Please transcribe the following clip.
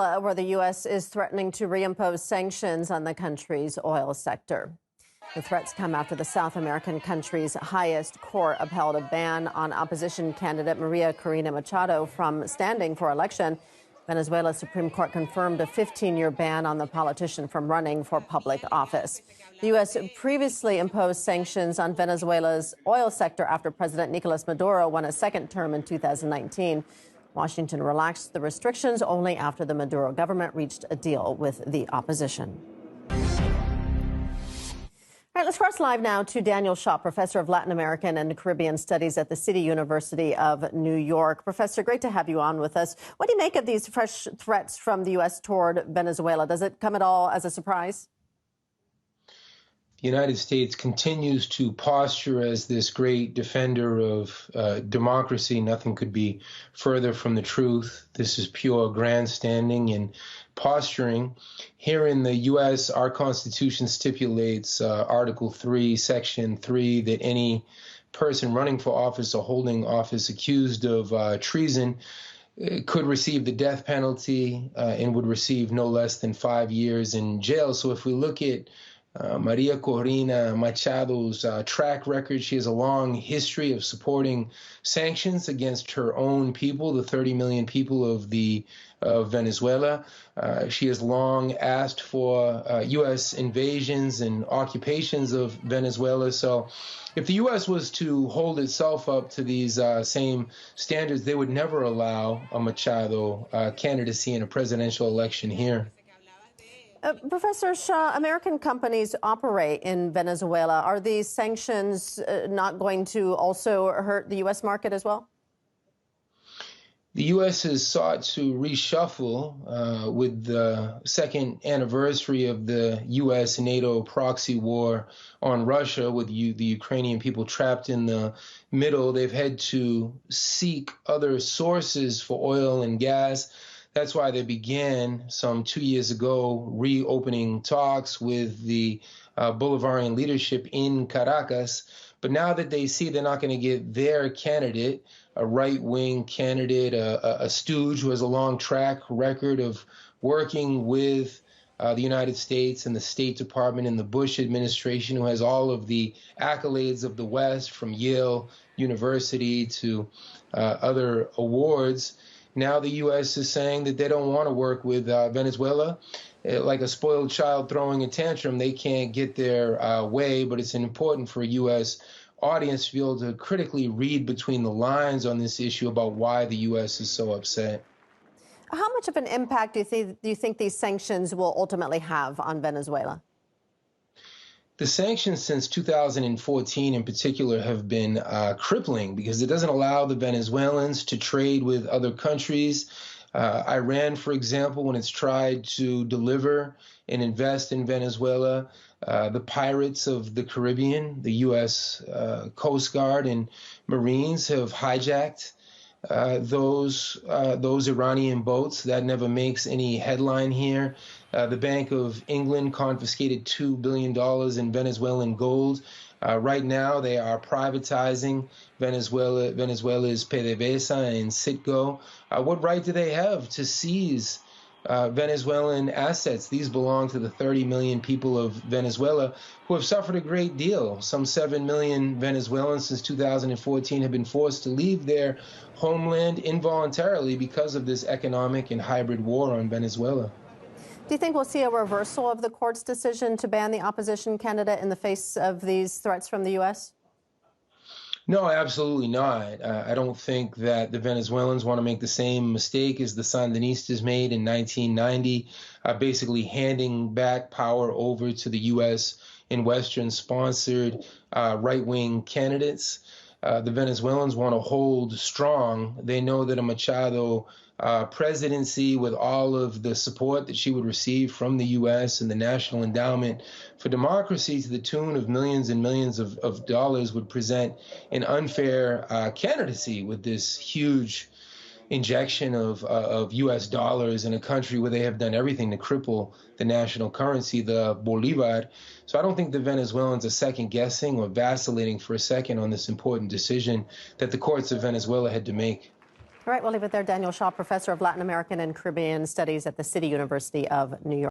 Where the U.S. is threatening to reimpose sanctions on the country's oil sector. The threats come after the South American country's highest court upheld a ban on opposition candidate Corina Machado from standing for election. Venezuela's Supreme Court confirmed a 15-year ban on the politician from running for public office. The U.S. previously imposed sanctions on Venezuela's oil sector after President Nicolas Maduro won a second term in 2019. Washington relaxed the restrictions only after the Maduro government reached a deal with the opposition. All right, let's cross live now to Daniel Shaw, professor of Latin American and Caribbean Studies at the City University of New York. Professor, great to have you on with us. What do you make of these fresh threats from the U.S. toward Venezuela? Does it come at all as a surprise? The United States continues to posture as this great defender of democracy. Nothing could be further from the truth. This is pure grandstanding and posturing. Here in the U.S., our Constitution stipulates Article 3, Section 3, that any person running for office or holding office accused of treason could receive the death penalty and would receive no less than 5 years in jail. So if we look at Maria Corina Machado's track record, she has a long history of supporting sanctions against her own people, the 30 million people of Venezuela. She has long asked for U.S. invasions and occupations of Venezuela. So if the U.S. was to hold itself up to these same standards, they would never allow a Machado candidacy in a presidential election here. Professor Shaw, American companies operate in Venezuela. Are these sanctions not going to also hurt the U.S. market as well? The U.S. has sought to reshuffle with the second anniversary of the U.S.-NATO proxy war on Russia, with the Ukrainian people trapped in the middle. They've had to seek other sources for oil and gas. That's why they began some 2 years ago reopening talks with the Bolivarian leadership in Caracas. But now that they see they're not going to get their candidate, a right-wing candidate, a stooge who has a long track record of working with the United States and the State Department and the Bush administration, who has all of the accolades of the West, from Yale University to other awards. Now the U.S. is saying that they don't want to work with Venezuela. Like a spoiled child throwing a tantrum, they can't get their way, but it's important for a U.S. audience to be able to critically read between the lines on this issue about why the U.S. is so upset. How much of an impact do you think these sanctions will ultimately have on Venezuela? The sanctions since 2014 in particular have been crippling, because it doesn't allow the Venezuelans to trade with other countries. Iran, for example, when it's tried to deliver and invest in Venezuela, the pirates of the Caribbean, the U.S. Coast Guard and Marines, have hijacked those Iranian boats. That never makes any headline here. The Bank of England confiscated $2 billion in Venezuelan gold. Right now, they are privatizing Venezuela's PDVSA and Citgo. What right do they have to seize Venezuelan assets? These belong to the 30 million people of Venezuela who have suffered a great deal. Some 7 million Venezuelans since 2014 have been forced to leave their homeland involuntarily because of this economic and hybrid war on Venezuela. Do you think we'll see a reversal of the court's decision to ban the opposition candidate in the face of these threats from the U.S.? No, absolutely not. I don't think that the Venezuelans want to make the same mistake as the Sandinistas made in 1990, basically handing back power over to the U.S. and Western-sponsored right-wing candidates. The Venezuelans want to hold strong. They know that a Machado presidency, with all of the support that she would receive from the U.S. and the National Endowment for Democracy to the tune of millions and millions of dollars, would present an unfair candidacy with this huge injection of U.S. dollars in a country where they have done everything to cripple the national currency, the Bolivar. So I don't think the Venezuelans are second-guessing or vacillating for a second on this important decision that the courts of Venezuela had to make. All right, we'll leave it there. Daniel Shaw, professor of Latin American and Caribbean Studies at the City University of New York.